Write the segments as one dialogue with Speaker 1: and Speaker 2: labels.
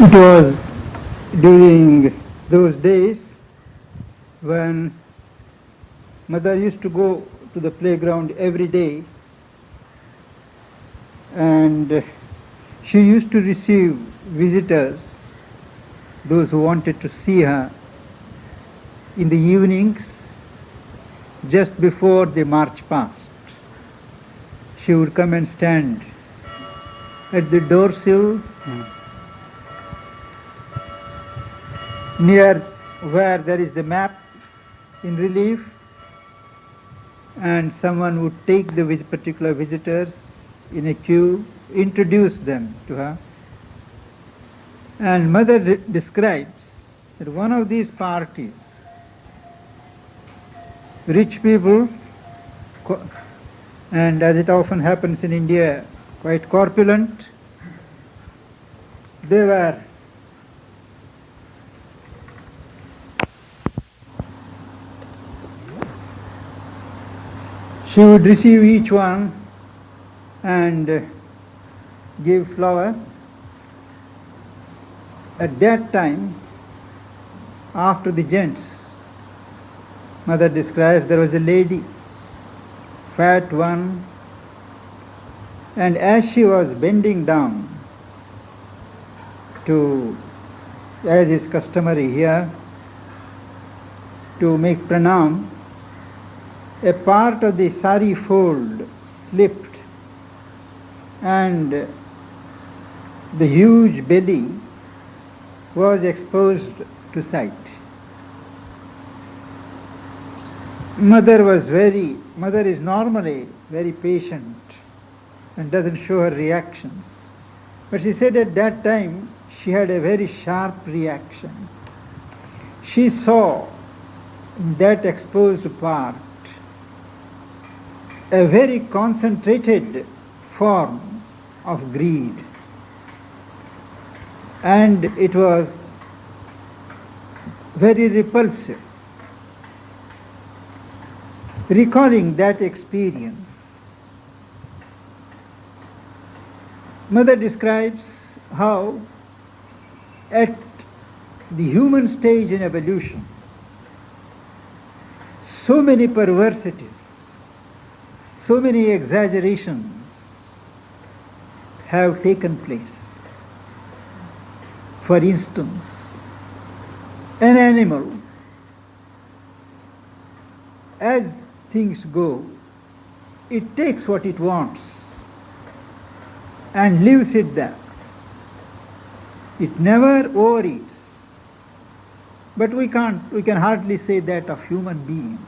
Speaker 1: It was during those days when mother used to go to the playground every day, and she used to receive visitors, those who wanted to see her, in the evenings just before the march past. She would come and stand at the door sill near where there is the map in relief, and someone would take the particular visitors in a queue, introduce them to her. And mother describes that one of these parties, rich people, and as it often happens in India, quite corpulent, they were she would receive each one and give flower. At that time, after the gents, mother describes there was a lady, fat one, and as she was bending down to, as is customary here, to make pranam, a part of the sari fold slipped and the huge belly was exposed to sight. Mother is normally very patient and doesn't show her reactions. But she said at that time she had a very sharp reaction. She saw in that exposed part a very concentrated form of greed. And it was very repulsive. Recalling that experience, mother describes how at the human stage in evolution, so many perversities, so many exaggerations have taken place. For instance, an animal, as things go, it takes what it wants and leaves it there. It never overeats. But we can hardly say that of human beings.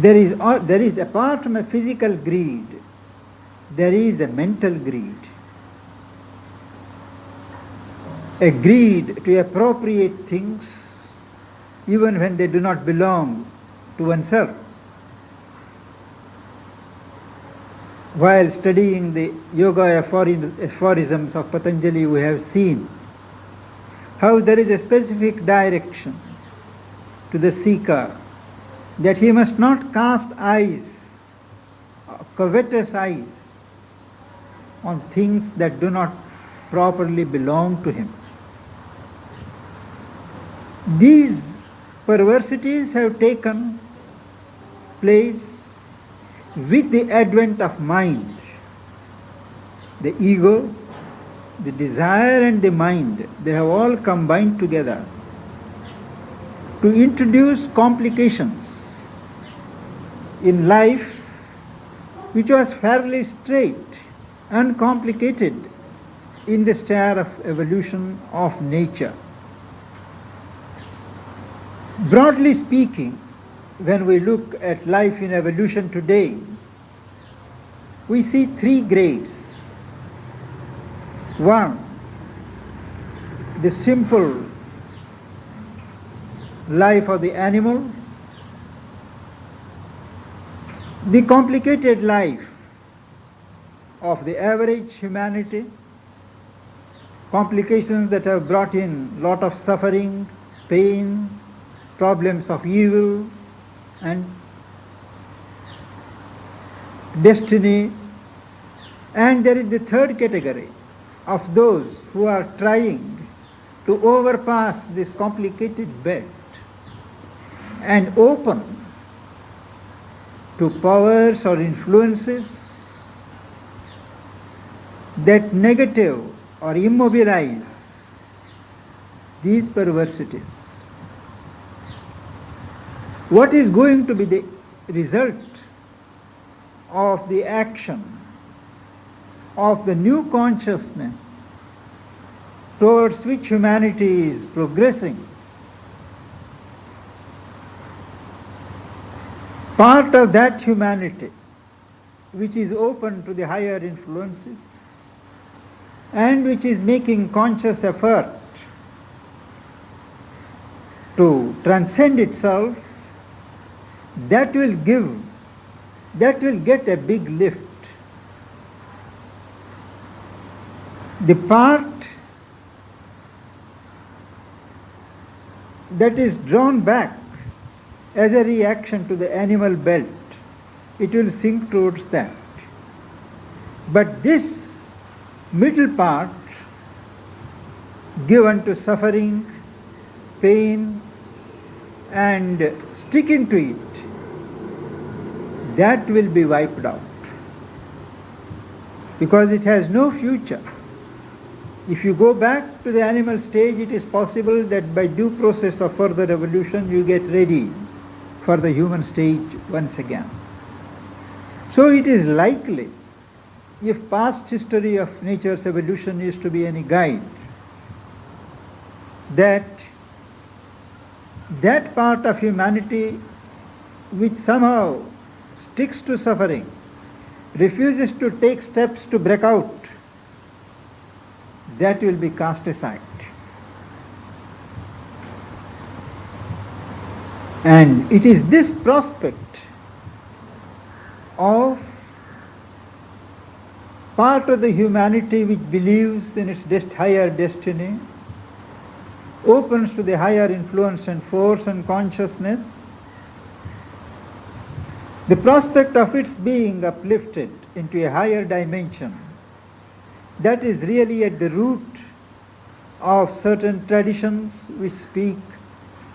Speaker 1: There is, apart from a physical greed, there is a mental greed. A greed to appropriate things even when they do not belong to oneself. While studying the yoga aphorisms of Patanjali, we have seen how there is a specific direction to the seeker, that he must not cast eyes, covetous eyes, on things that do not properly belong to him. These perversities have taken place with the advent of mind. The ego, the desire and the mind, they have all combined together to introduce complications in life which was fairly straight, uncomplicated in the stair of evolution of nature. Broadly speaking, when we look at life in evolution today, we see three grades. One, the simple life of the animal, the complicated life of the average humanity, complications that have brought in lot of suffering, pain, problems of evil and destiny. And there is the third category, of those who are trying to overpass this complicated belt and open to powers or influences that negative or immobilize these perversities. What is going to be the result of the action of the new consciousness towards which humanity is progressing? Part of that humanity which is open to the higher influences and which is making conscious effort to transcend itself, that will get a big lift. The part that is drawn back as a reaction to the animal belt, it will sink towards that. But this middle part, given to suffering, pain, and sticking to it, that will be wiped out, because it has no future. If you go back to the animal stage, it is possible that by due process of further evolution you get ready for the human stage once again. So it is likely, if past history of nature's evolution is to be any guide, that part of humanity which somehow sticks to suffering, refuses to take steps to break out, that will be cast aside. And it is this prospect of part of the humanity which believes in its higher destiny, opens to the higher influence and force and consciousness, the prospect of its being uplifted into a higher dimension, that is really at the root of certain traditions which speak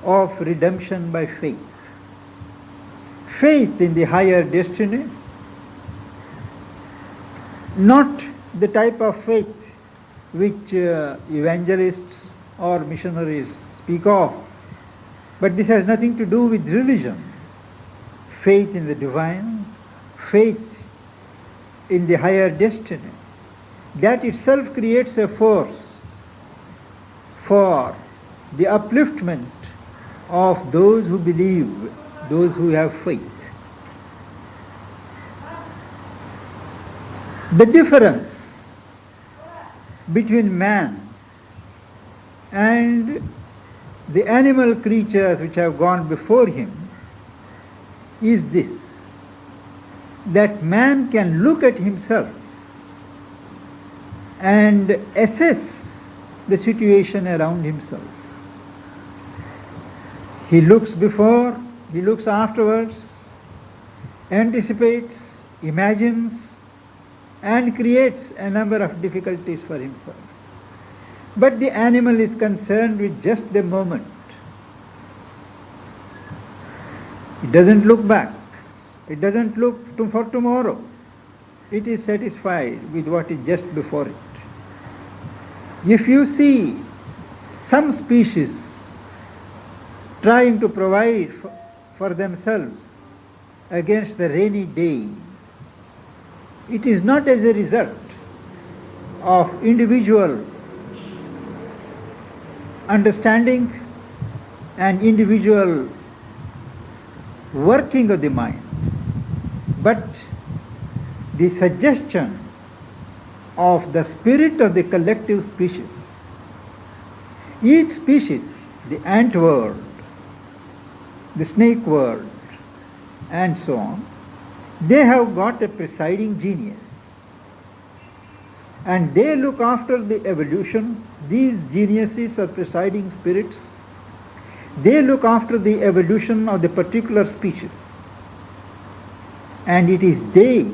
Speaker 1: of redemption by faith. Faith in the higher destiny, not the type of faith which evangelists or missionaries speak of, but this has nothing to do with religion. Faith in the divine, faith in the higher destiny, that itself creates a force for the upliftment of those who believe, those who have faith. The difference between man and the animal creatures which have gone before him is this, that man can look at himself and assess the situation around himself. He looks before, he looks afterwards, anticipates, imagines, and creates a number of difficulties for himself. But the animal is concerned with just the moment. It doesn't look back. It doesn't look for tomorrow. It is satisfied with what is just before it. If you see some species trying to provide for themselves against the rainy day, it is not as a result of individual understanding and individual working of the mind, but the suggestion of the spirit of the collective species. Each species, the ant world, the snake world, and so on, they have got a presiding genius. And they look after the evolution. These geniuses or presiding spirits, they look after the evolution of the particular species. And it is they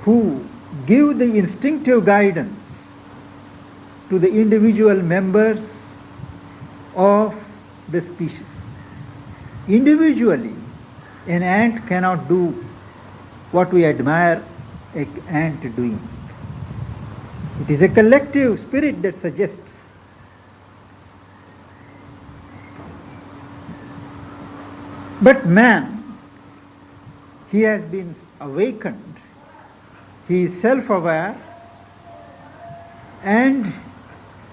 Speaker 1: who give the instinctive guidance to the individual members of the species. Individually, an ant cannot do what we admire an ant doing. It is a collective spirit that suggests. But man, he has been awakened. He is self-aware, and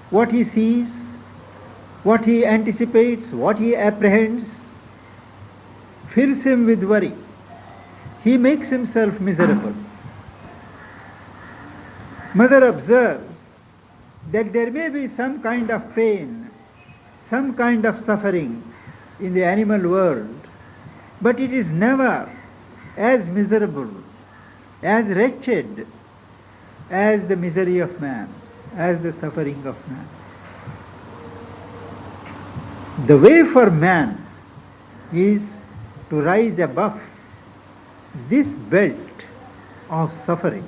Speaker 1: what he sees, what he anticipates, what he apprehends, fills him with worry. He makes himself miserable. Mother observes that there may be some kind of pain, some kind of suffering in the animal world, but it is never as miserable, as wretched as the misery of man, as the suffering of man. The way for man is to rise above this belt of suffering,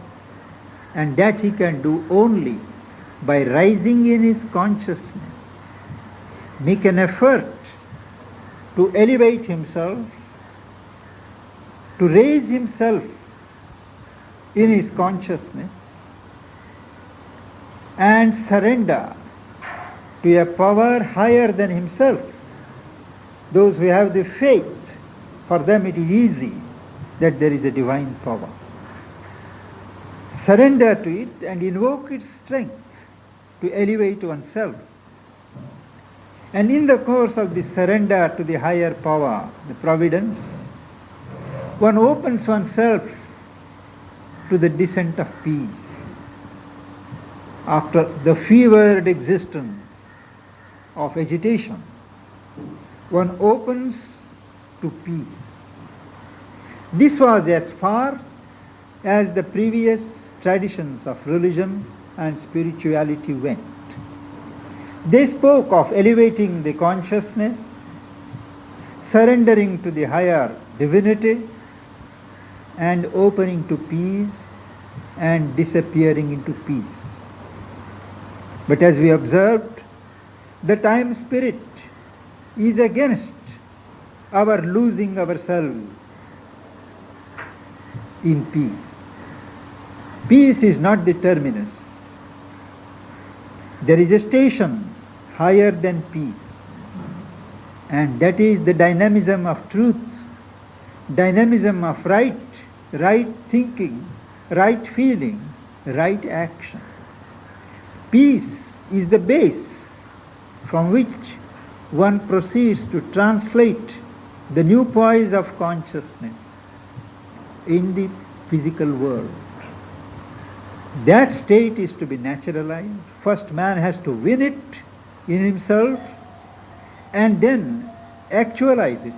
Speaker 1: and that he can do only by rising in his consciousness, make an effort to elevate himself, to raise himself in his consciousness and surrender to a power higher than himself. Those who have the faith, for them it is easy that there is a divine power. Surrender to it and invoke its strength to elevate oneself. And in the course of this surrender to the higher power, the providence, one opens oneself to the descent of peace. After the fevered existence of agitation, one opens to peace. This was as far as the previous traditions of religion and spirituality went. They spoke of elevating the consciousness, surrendering to the higher divinity, and opening to peace and disappearing into peace. But as we observed, the time spirit is against our losing ourselves in peace. Peace is not the terminus. There is a station higher than peace, and that is the dynamism of truth, dynamism of right thinking, right feeling, right action. Peace is the base from which one proceeds to translate the new poise of consciousness in the physical world. That state is to be naturalized. First man has to win it in himself and then actualize it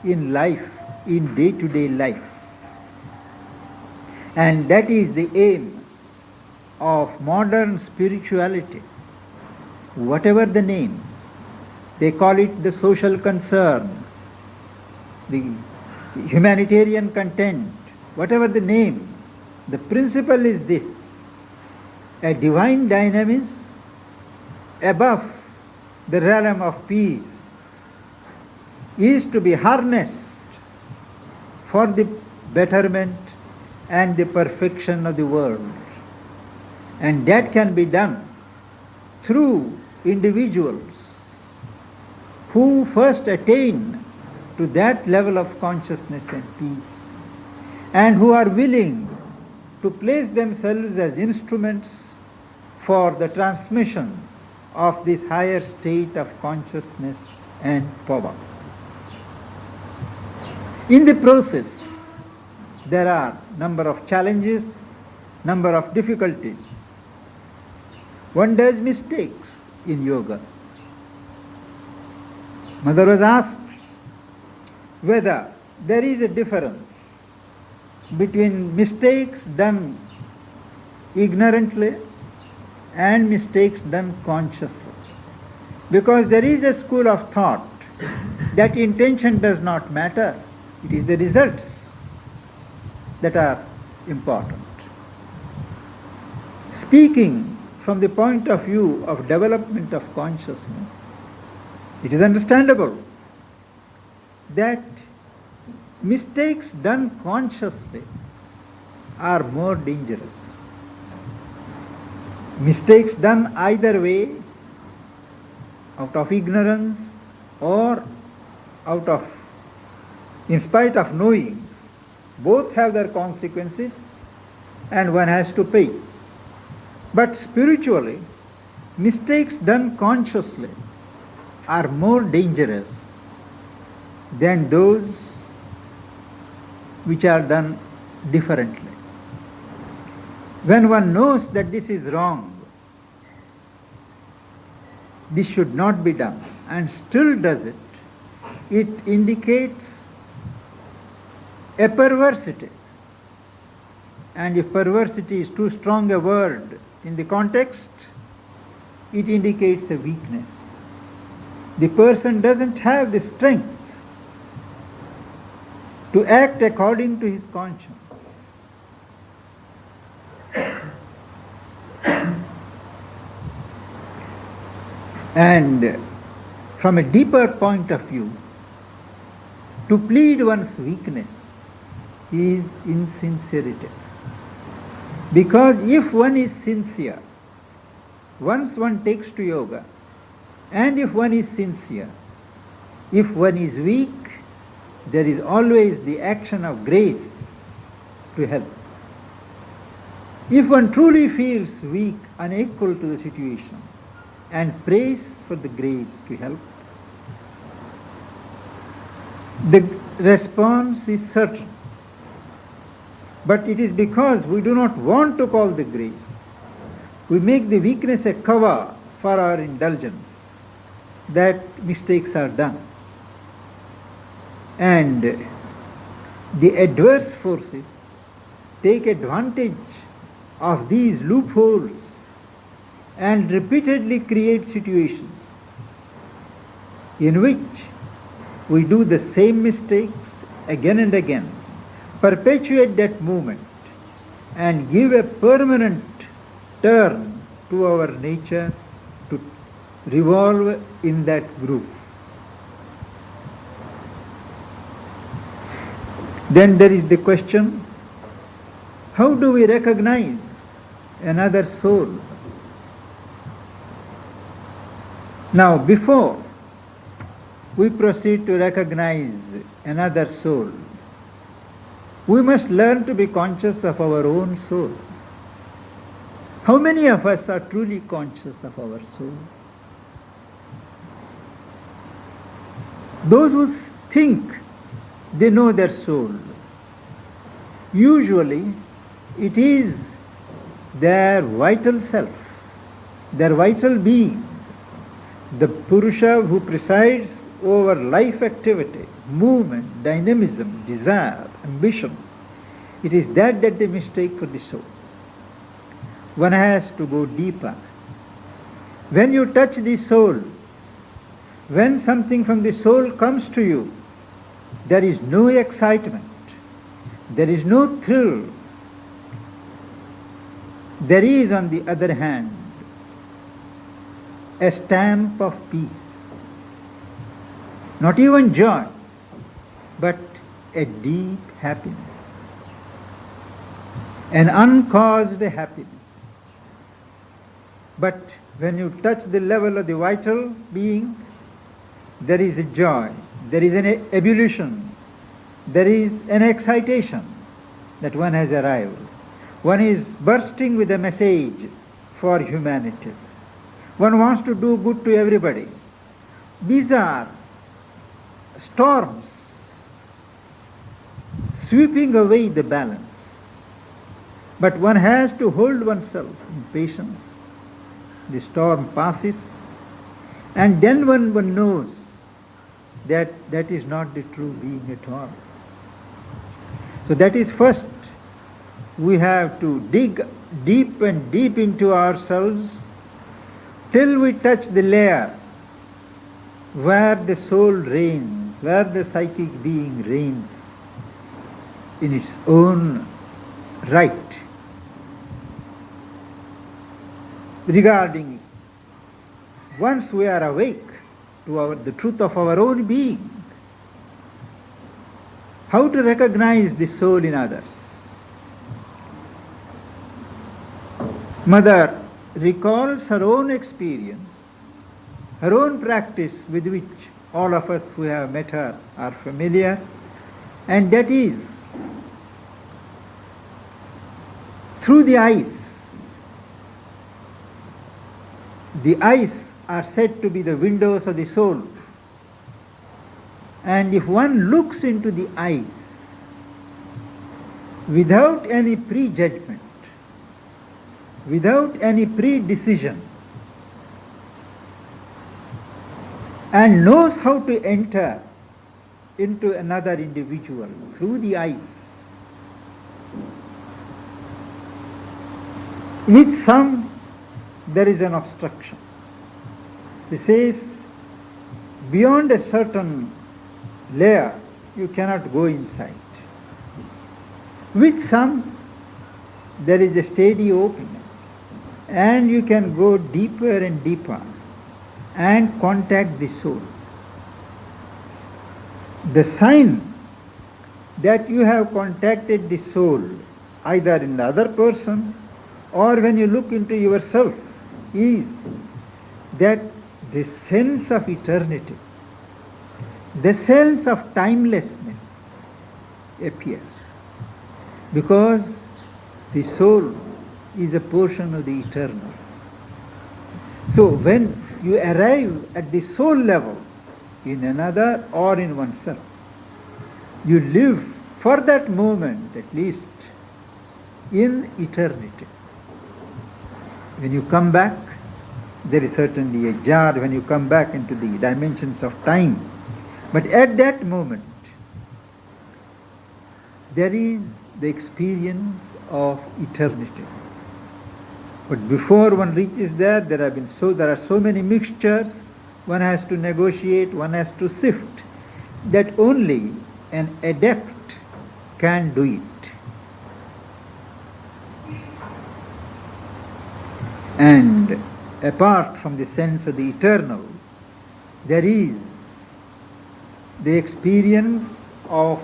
Speaker 1: in life, in day-to-day life. And that is the aim of modern spirituality. Whatever the name, they call it the social concern, the humanitarian content, whatever the name, the principle is this: a divine dynamism above the realm of peace is to be harnessed for the betterment and the perfection of the world. And that can be done through individuals who first attain to that level of consciousness and peace, and who are willing to place themselves as instruments for the transmission of this higher state of consciousness and power. In the process, there are number of challenges, number of difficulties. One does mistakes in yoga. Mother was asked whether there is a difference between mistakes done ignorantly and mistakes done consciously. Because there is a school of thought that intention does not matter. It is the results that are important. Speaking from the point of view of development of consciousness, it is understandable that mistakes done consciously are more dangerous. Mistakes done either way, out of ignorance or out of, in spite of knowing, both have their consequences and one has to pay. But spiritually, mistakes done consciously are more dangerous than those which are done differently. When one knows that this is wrong, this should not be done, and still does it, it indicates a perversity. And if perversity is too strong a word in the context, it indicates a weakness. The person doesn't have the strength to act according to his conscience. And from a deeper point of view, to plead one's weakness is insincerity. Because if one is sincere, once one takes to yoga, and if one is sincere, if one is weak, there is always the action of grace to help. If one truly feels weak, unequal to the situation, and prays for the grace to help, the response is certain. But it is because we do not want to call the grace. We make the weakness a cover for our indulgence that mistakes are done. And the adverse forces take advantage of these loopholes and repeatedly create situations in which we do the same mistakes again and again, perpetuate that movement, and give a permanent turn to our nature to revolve in that groove. Then there is the question, how do we recognize another soul? Now, before we proceed to recognize another soul, we must learn to be conscious of our own soul. How many of us are truly conscious of our soul? Those who think they know their soul, usually it is their vital self, their vital being, the Purusha who presides over life activity, movement, dynamism, desire, ambition. It is that they mistake for the soul. One has to go deeper. When you touch the soul, when something from the soul comes to you, there is no excitement, there is no thrill. There is, on the other hand, a stamp of peace. Not even joy, but a deep happiness. An uncaused happiness. But when you touch the level of the vital being, there is a joy, there is an ebullition, there is an excitation that one has arrived. One is bursting with a message for humanity. One wants to do good to everybody. These are storms sweeping away the balance. But one has to hold oneself in patience. The storm passes, and then one knows that that is not the true being at all. So that is first, we have to dig deep and deep into ourselves till we touch the layer where the soul reigns, where the psychic being reigns in its own right. regarding once we are awake to the truth of our own being, how to recognize the soul in others. Mother recalls her own experience, her own practice with which all of us who have met her are familiar, and that is through the eyes. The eyes are said to be the windows of the soul. And if one looks into the eyes without any prejudgment, without any predecision, and knows how to enter into another individual through the eyes, with some there is an obstruction. He says, beyond a certain layer, you cannot go inside. With some, there is a steady opening, and you can go deeper and deeper and contact the soul. The sign that you have contacted the soul, either in the other person or when you look into yourself, is that the sense of eternity, the sense of timelessness appears, because the soul is a portion of the eternal. So when you arrive at the soul level in another or in oneself, you live for that moment at least in eternity. When you come back, there is certainly a jar when you come back into the dimensions of time. But at that moment, there is the experience of eternity. But before one reaches there, there are so many mixtures, one has to negotiate, one has to sift, that only an adept can do it. And apart from the sense of the eternal, there is the experience of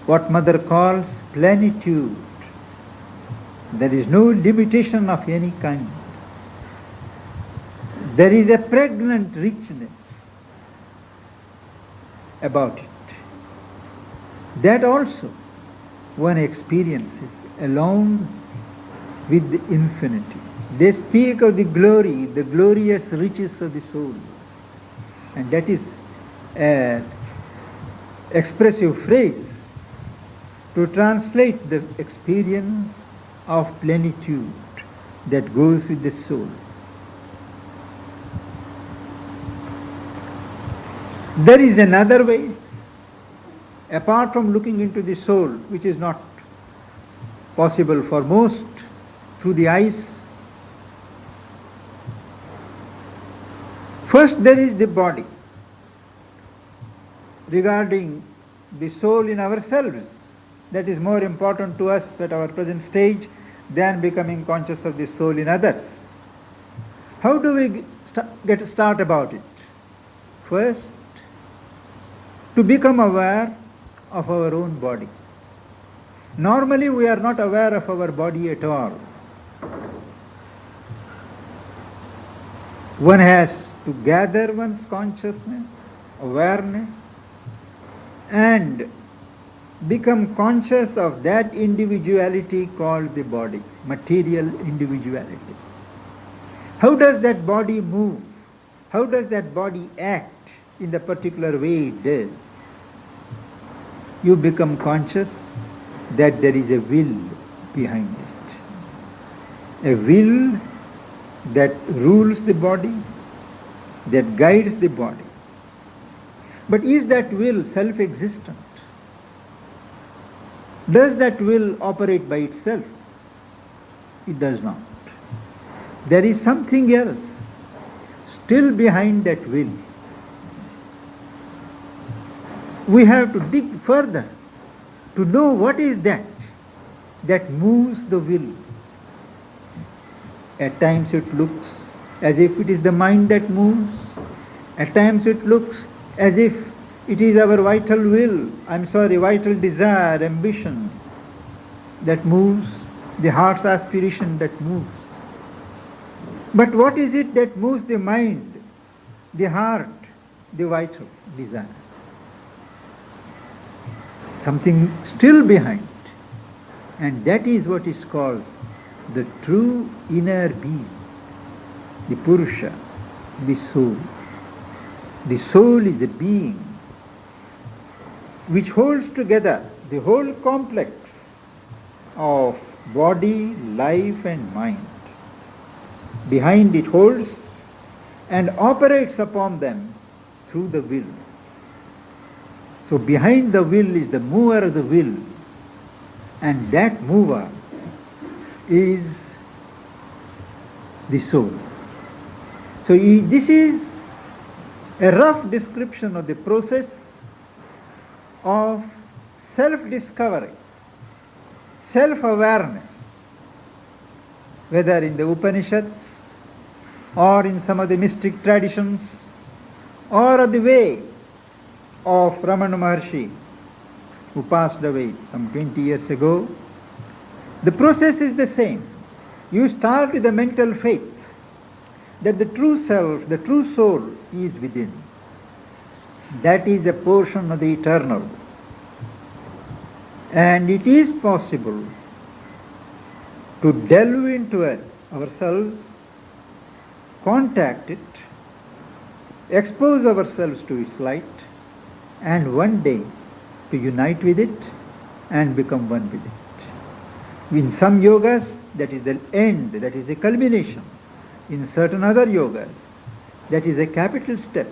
Speaker 1: what Mother calls plenitude. There is no limitation of any kind. There is a pregnant richness about it. That also one experiences alone with the infinity. They speak of the glory, the glorious riches of the soul. And that is an expressive phrase to translate the experience of plenitude that goes with the soul. There is another way, apart from looking into the soul, which is not possible for most through the eyes. First, there is the body. Regarding the soul in ourselves, that is more important to us at our present stage than becoming conscious of the soul in others. How do we get a start about it? First, to become aware of our own body. Normally we are not aware of our body at all. One has to gather one's consciousness, awareness, and become conscious of that individuality called the body, material individuality. How does that body move? How does that body act in the particular way it does? You become conscious that there is a will behind it. A will that rules the body, that guides the body. But is that will self-existent? Does that will operate by itself? It does not. There is something else still behind that will. We have to dig further to know what is that moves the will. At times it looks as if it is the mind that moves. At times it looks as if it is our vital desire, ambition that moves, the heart's aspiration that moves. But what is it that moves the mind, the heart, the vital desire? Something still behind. And that is what is called the true inner being, the Purusha, the soul. The soul is a being which holds together the whole complex of body, life and mind. Behind it holds and operates upon them through the will. So behind the will is the mover of the will, and that mover is the soul. So this is a rough description of the process of self-discovery, self-awareness, whether in the Upanishads or in some of the mystic traditions or the way of Ramana Maharshi, who passed away some 20 years ago. The process is the same. You start with the mental faith that the true self, the true soul is within. That is a portion of the eternal. And it is possible to delve into it ourselves, contact it, expose ourselves to its light, and one day to unite with it and become one with it. In some yogas, that is the end, that is the culmination. In certain other yogas, that is a capital step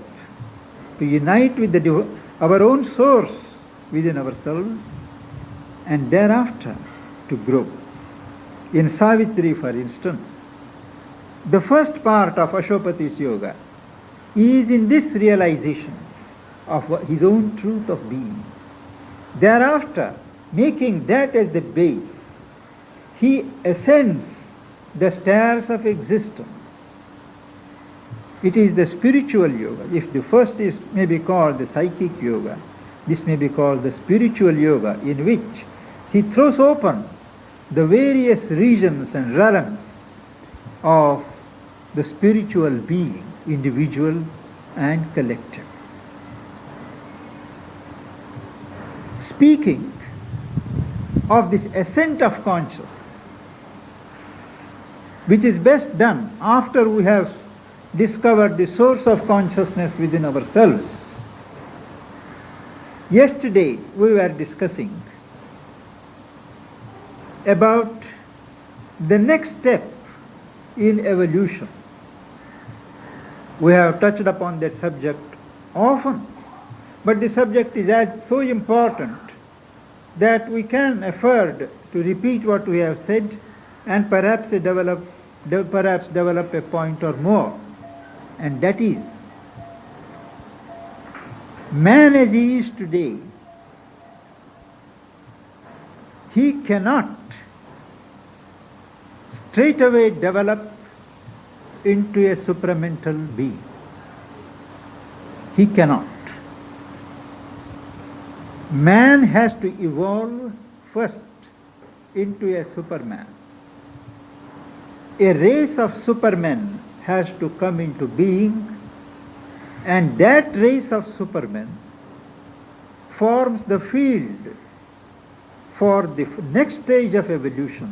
Speaker 1: to unite with our own source within ourselves and thereafter to grow. In Savitri, for instance, the first part of Ashopati's yoga is in this realization of his own truth of being. Thereafter, making that as the base, he ascends the stairs of existence. It is the spiritual yoga. If the first is maybe called the psychic yoga, this may be called the spiritual yoga, in which he throws open the various regions and realms of the spiritual being, individual and collective. Speaking of this ascent of consciousness, which is best done after we have discovered the source of consciousness within ourselves. Yesterday we were discussing about the next step in evolution. We have touched upon that subject often, but the subject is so important that we can afford to repeat what we have said and perhaps develop a point or more. And that is, man as he is today, he cannot straightaway develop into a supramental being. He cannot. Man has to evolve first into a superman. A race of supermen has to come into being, and that race of supermen forms the field for the next stage of evolution,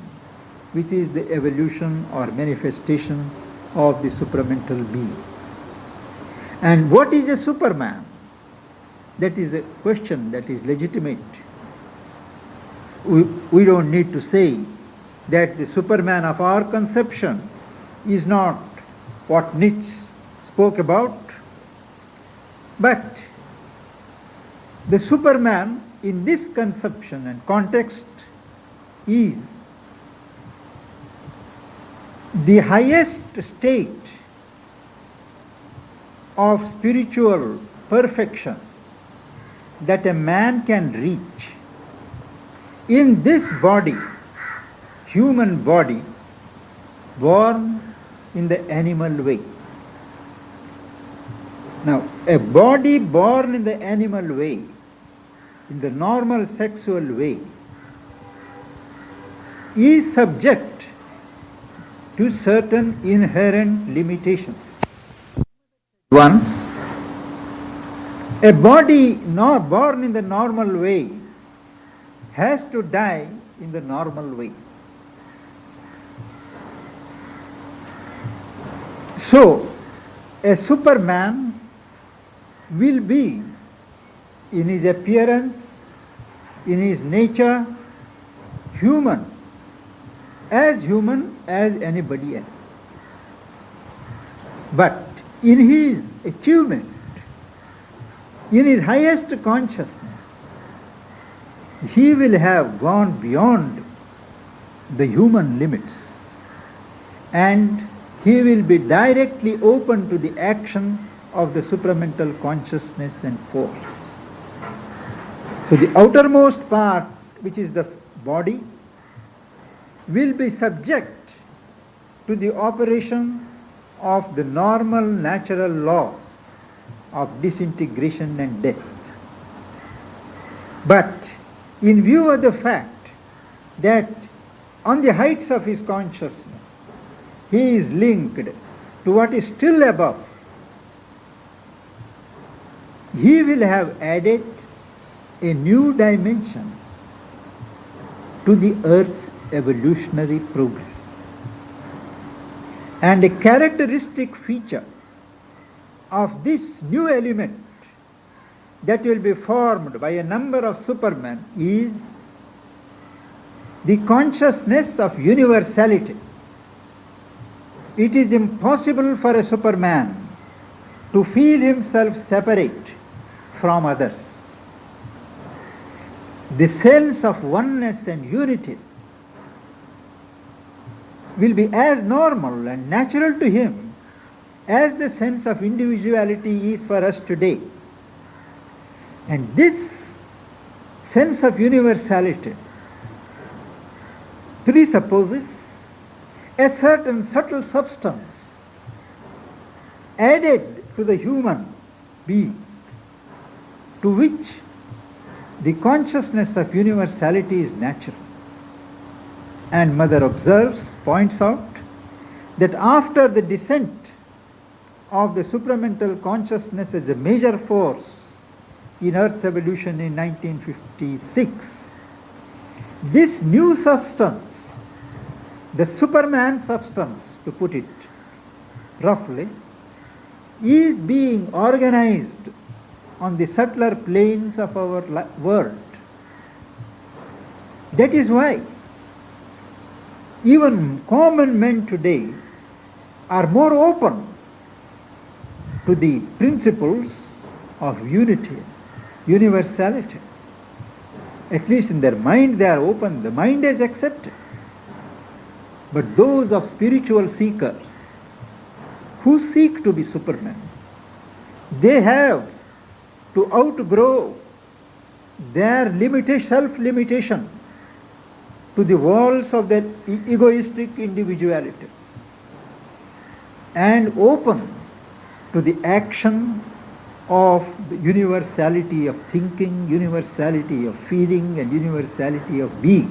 Speaker 1: which is the evolution or manifestation of the supramental beings. And what is a superman? That is a question that is legitimate. We don't need to say that the superman of our conception is not what Nietzsche spoke about, but the superman in this conception and context is the highest state of spiritual perfection that a man can reach. In this body, human body, born in the animal way. Now, a body born in the animal way, in the normal sexual way, is subject to certain inherent limitations. Once, a body not born in the normal way has to die in the normal way. So, a Superman will be, in his appearance, in his nature, human as anybody else. But in his achievement, in his highest consciousness, he will have gone beyond the human limits, and he will be directly open to the action of the supramental consciousness and force. So the outermost part, which is the body, will be subject to the operation of the normal natural law of disintegration and death. But in view of the fact that on the heights of his consciousness he is linked to what is still above, he will have added a new dimension to the earth's evolutionary progress. And a characteristic feature of this new element that will be formed by a number of supermen is the consciousness of universality. It is impossible for a Superman to feel himself separate from others. The sense of oneness and unity will be as normal and natural to him as the sense of individuality is for us today. And this sense of universality presupposes a certain subtle substance added to the human being, to which the consciousness of universality is natural. And Mother observes, points out, that after the descent of the supramental consciousness as a major force in Earth's evolution in 1956, this new substance, the Superman substance, to put it roughly, is being organized on the subtler planes of our world. That is why even common men today are more open to the principles of unity, universality. At least in their mind they are open, the mind is accepted. But those of spiritual seekers who seek to be Supermen, they have to outgrow their self-limitation to the walls of their egoistic individuality and open to the action of the universality of thinking, universality of feeling, and universality of being.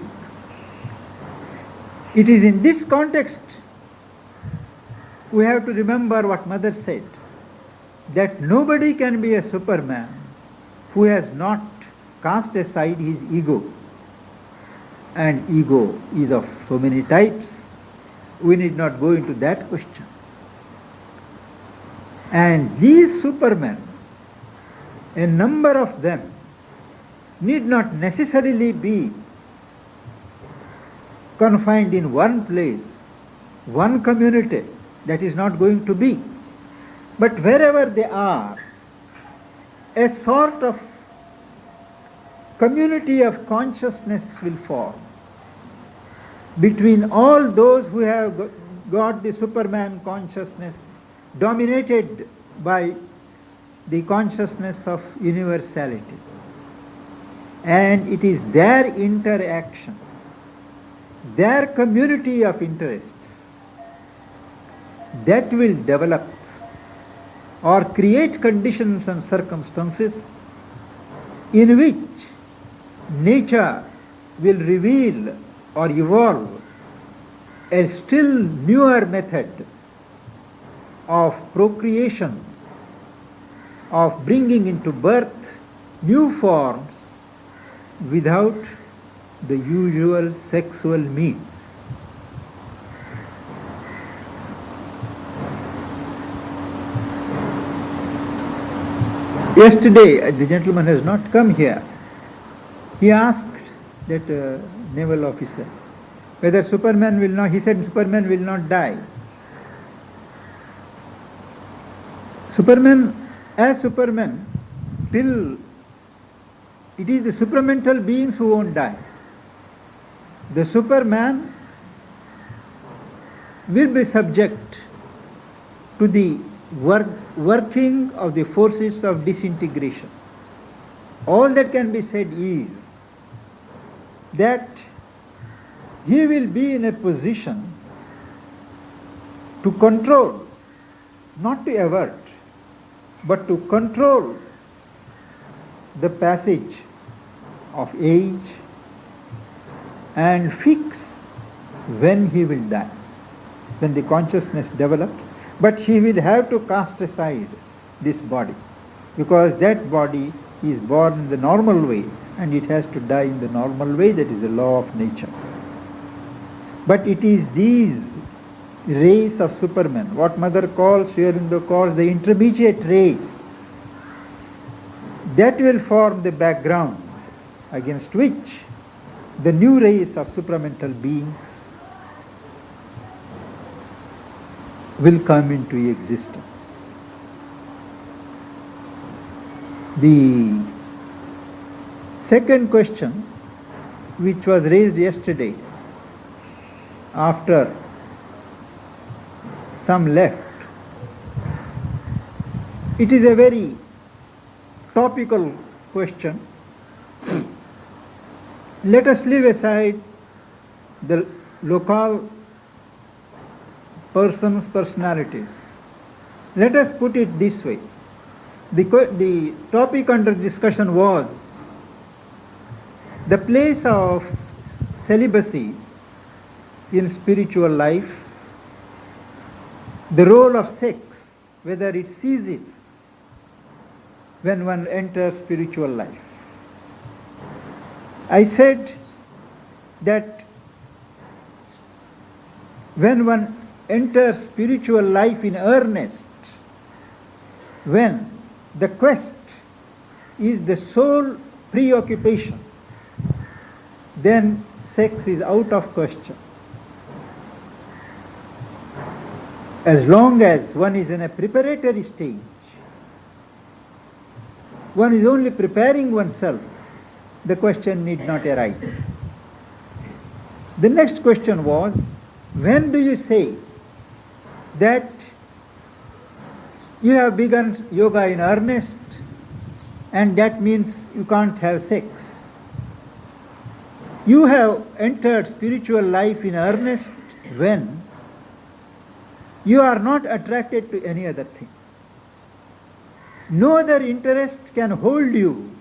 Speaker 1: It is in this context we have to remember what Mother said, that nobody can be a Superman who has not cast aside his ego. And ego is of so many types, we need not go into that question. And these Supermen, a number of them, need not necessarily be confined in one place, one community. That is not going to be. But wherever they are, a sort of community of consciousness will form between all those who have got the Superman consciousness dominated by the consciousness of universality. And it is their interaction, their community of interests, that will develop or create conditions and circumstances in which nature will reveal or evolve a still newer method of procreation, of bringing into birth new forms without the usual sexual means. Yesterday, the gentleman has not come here. He asked that naval officer whether Superman will not, he said Superman will not die. Superman, as Superman, till it is the supramental beings who won't die. The Superman will be subject to the working of the forces of disintegration. All that can be said is that he will be in a position to control, not to avert, but to control the passage of age and fix when he will die, when the consciousness develops. But he will have to cast aside this body, because that body is born in the normal way and it has to die in the normal way. That is the law of nature. But it is these rays of Superman, what Mother calls, Sri Aurobindo calls the intermediate rays, that will form the background against which the new rays of supramental beings will come into existence. The second question, which was raised yesterday after some left, it is a very topical question. Let us leave aside the local persons, personalities. Let us put it this way. The topic under discussion was the place of celibacy in spiritual life, the role of sex, whether it ceases when one enters spiritual life. I said that when one enters spiritual life in earnest, when the quest is the sole preoccupation, then sex is out of question. As long as one is in a preparatory stage, one is only preparing oneself, the question need not arise. The next question was, when do you say that you have begun yoga in earnest and that means you can't have sex? You have entered spiritual life in earnest when you are not attracted to any other thing. No other interest can hold you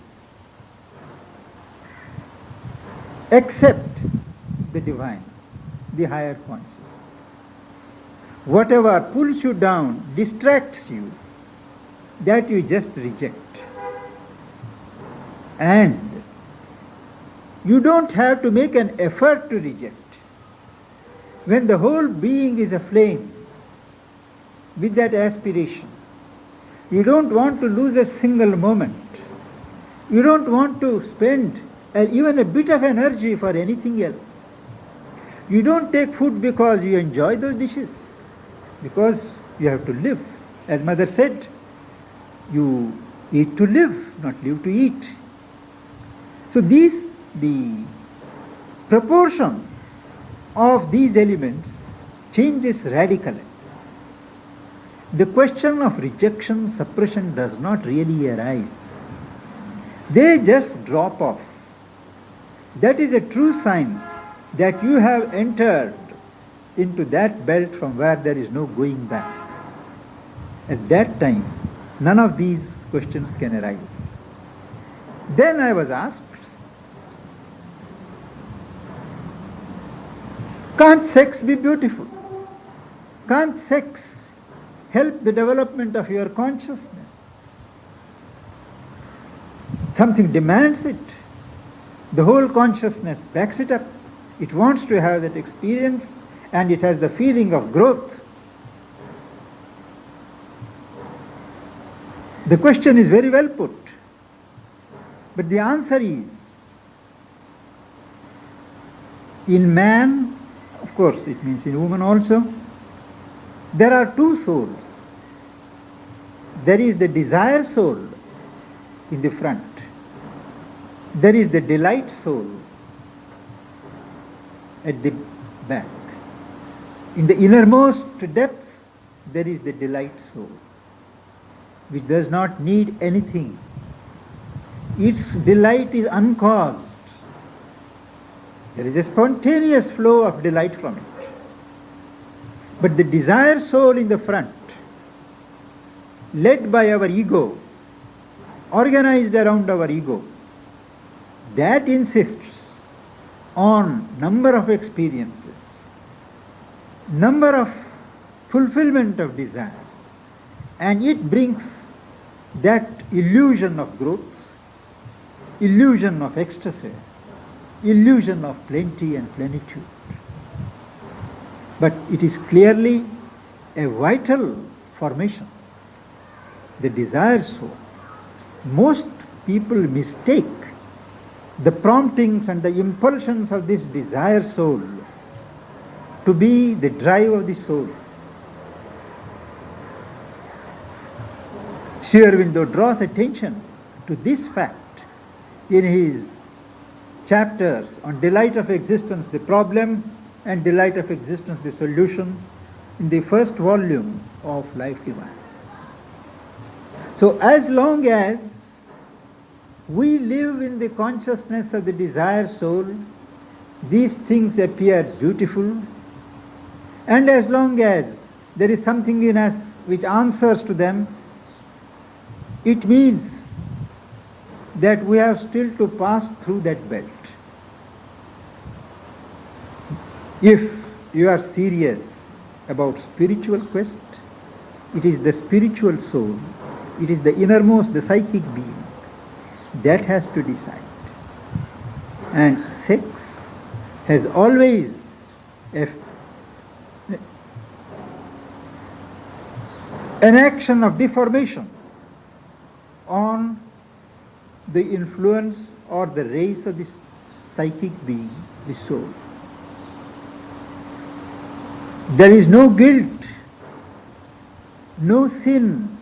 Speaker 1: except the divine, the higher consciousness. Whatever pulls you down, distracts you, that you just reject. And you don't have to make an effort to reject. When the whole being is aflame with that aspiration, you don't want to lose a single moment. You don't want to spend even a bit of energy for anything else. You don't take food because you enjoy those dishes, because you have to live. As Mother said, you eat to live, not live to eat. So the proportion of these elements changes radically. The question of rejection, suppression does not really arise. They just drop off. That is a true sign that you have entered into that belt from where there is no going back. At that time, none of these questions can arise. Then I was asked, can't sex be beautiful? Can't sex help the development of your consciousness? Something demands it. The whole consciousness backs it up. It wants to have that experience, and it has the feeling of growth. The question is very well put. But the answer is, in man, of course it means in woman also, there are two souls. There is the desire soul in the front. There is the delight soul at the back. In the innermost depths, there is the delight soul, which does not need anything. Its delight is uncaused. There is a spontaneous flow of delight from it. But the desire soul in the front, led by our ego, organized around our ego, that insists on number of experiences, number of fulfillment of desires, and it brings that illusion of growth, illusion of ecstasy, illusion of plenty and plenitude. But it is clearly a vital formation, the desire soul. Most people mistake the promptings and the impulsions of this desire soul to be the drive of the soul. Sri Aurobindo draws attention to this fact in his chapters on delight of existence, the problem, and delight of existence, the solution, in the first volume of Life Divine. So as long as we live in the consciousness of the desire soul, these things appear beautiful, and as long as there is something in us which answers to them, it means that we have still to pass through that belt. If you are serious about spiritual quest, it is the spiritual soul, it is the innermost, the psychic being, that has to decide. And sex has always an action of deformation on the influence or the race of the psychic being, the soul. There is no guilt, no sin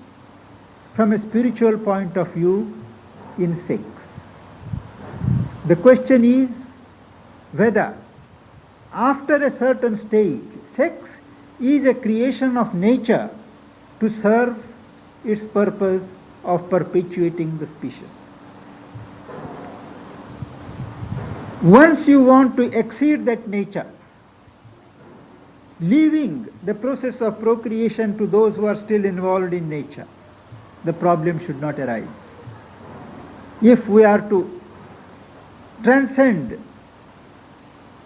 Speaker 1: from a spiritual point of view in sex. The question is whether after a certain stage sex is a creation of nature to serve its purpose of perpetuating the species. Once you want to exceed that nature, leaving the process of procreation to those who are still involved in nature, the problem should not arise. If we are to transcend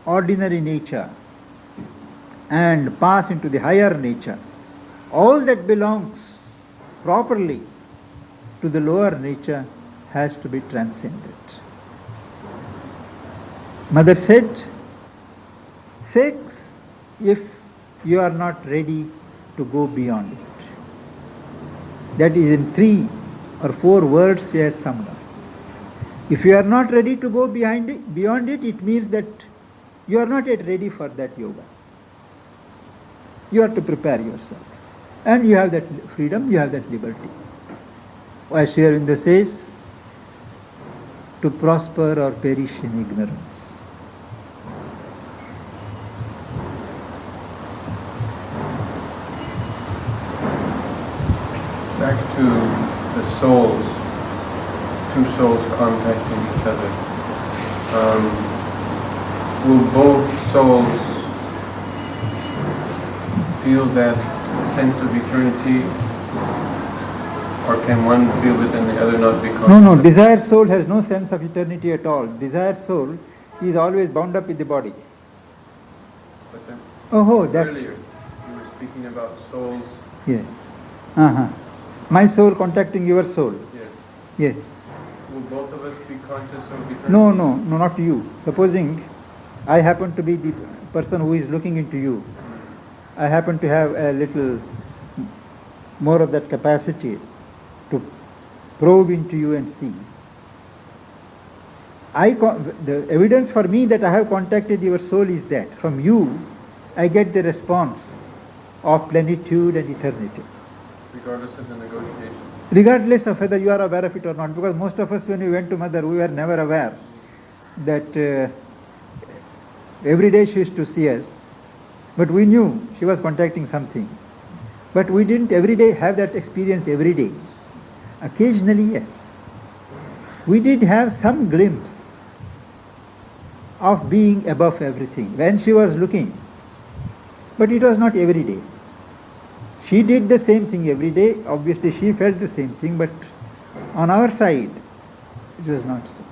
Speaker 1: ordinary nature and pass into the higher nature, all that belongs properly to the lower nature has to be transcended. Mother said, sex, if you are not ready to go beyond it. That is in 3 or 4 words she has summed up. If you are not ready to go beyond it, it means that you are not yet ready for that yoga. You have to prepare yourself. And you have that freedom, you have that liberty. As Sri Aurobindo says, to prosper or perish in ignorance.
Speaker 2: Back to the souls, two souls contacting each other. Will both souls feel that sense of eternity, or can one feel it and the other not be conscious?
Speaker 1: No, desire soul has no sense of eternity at all. Desire soul is always bound up with the body.
Speaker 2: But then
Speaker 1: that.
Speaker 2: earlier you were speaking about souls.
Speaker 1: Yes. My soul contacting your soul.
Speaker 2: Yes.
Speaker 1: Yes.
Speaker 2: Will both of us be conscious of eternity?
Speaker 1: No, not you. Supposing I happen to be the person who is looking into you. I happen to have a little more of that capacity to probe into you and see. The evidence for me that I have contacted your soul is that from you I get the response of plenitude and eternity.
Speaker 2: Regardless of the negotiation.
Speaker 1: Regardless of whether you are aware of it or not, because most of us when we went to Mother, we were never aware that every day she used to see us, but we knew she was contacting something. But we didn't every day have that experience every day. Occasionally, yes. We did have some glimpse of being above everything when she was looking, but it was not every day. She did the same thing every day. Obviously, she felt the same thing, but on our side, it was not so.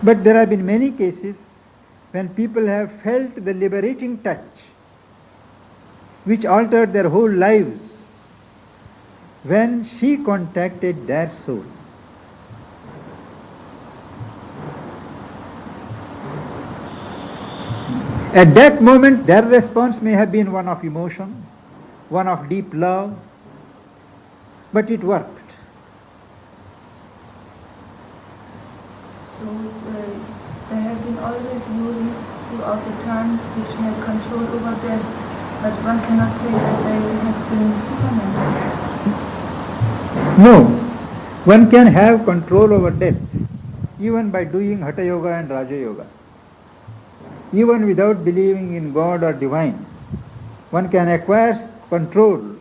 Speaker 1: But there have been many cases when people have felt the liberating touch which altered their whole lives when she contacted their soul. At that moment, their response may have been one of emotion, one of deep love, but it worked.
Speaker 3: So there have been always yogis throughout the time which had control over death, but one cannot say that they have been supermen.
Speaker 1: No, one can have control over death even by doing Hatha Yoga and Raja Yoga. Even without believing in God or divine, one can acquire control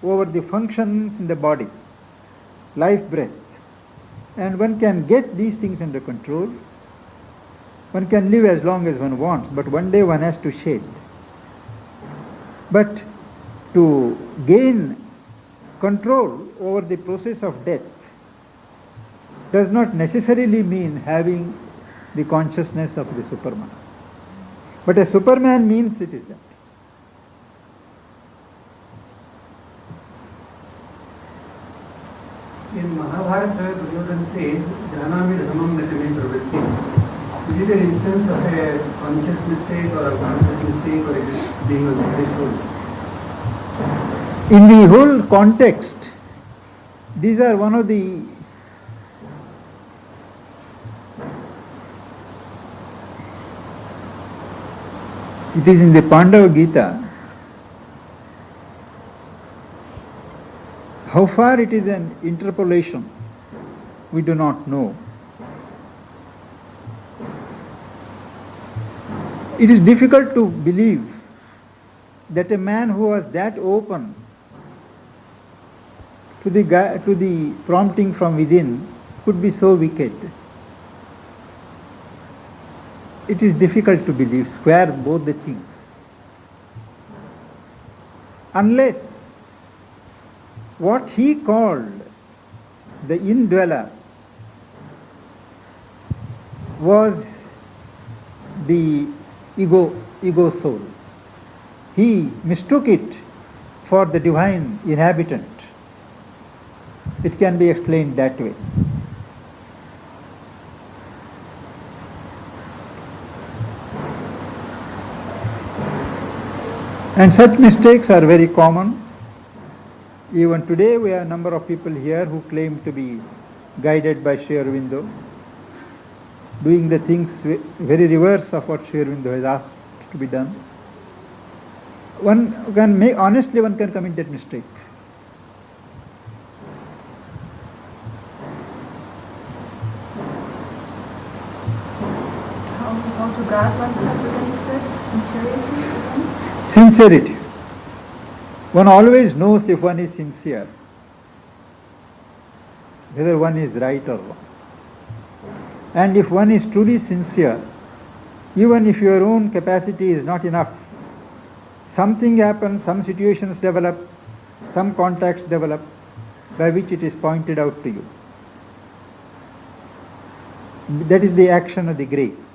Speaker 1: over the functions in the body, life, breath, and one can get these things under control. One can live as long as one wants, but one day one has to shed. But to gain control over the process of death does not necessarily mean having the consciousness of the Superman. But a Superman means it is that.
Speaker 4: In Mahabharata, Duryodhana says, Janami Dhamam Natame Pravritti. Is it an instance of a conscious mistake or a conscious mistake or it is being on the threshold?
Speaker 1: In the whole context, these are one of the it is in the Pandava Gita. How far it is an interpolation, we do not know. It is difficult to believe that a man who was that open to the prompting from within could be so wicked. It is difficult to believe, square both the things. Unless what he called the indweller was the ego soul. He mistook it for the divine inhabitant. It can be explained that way. And such mistakes are very common. Even today we have a number of people here who claim to be guided by Sri Aurobindo, doing the things very reverse of what Sri Aurobindo has asked to be done. One can commit that mistake.
Speaker 3: How to guard oneself against that?
Speaker 1: Sincerity. One always knows if one is sincere, whether one is right or wrong. And if one is truly sincere, even if your own capacity is not enough, something happens, some situations develop, some contacts develop, by which it is pointed out to you. That is the action of the grace.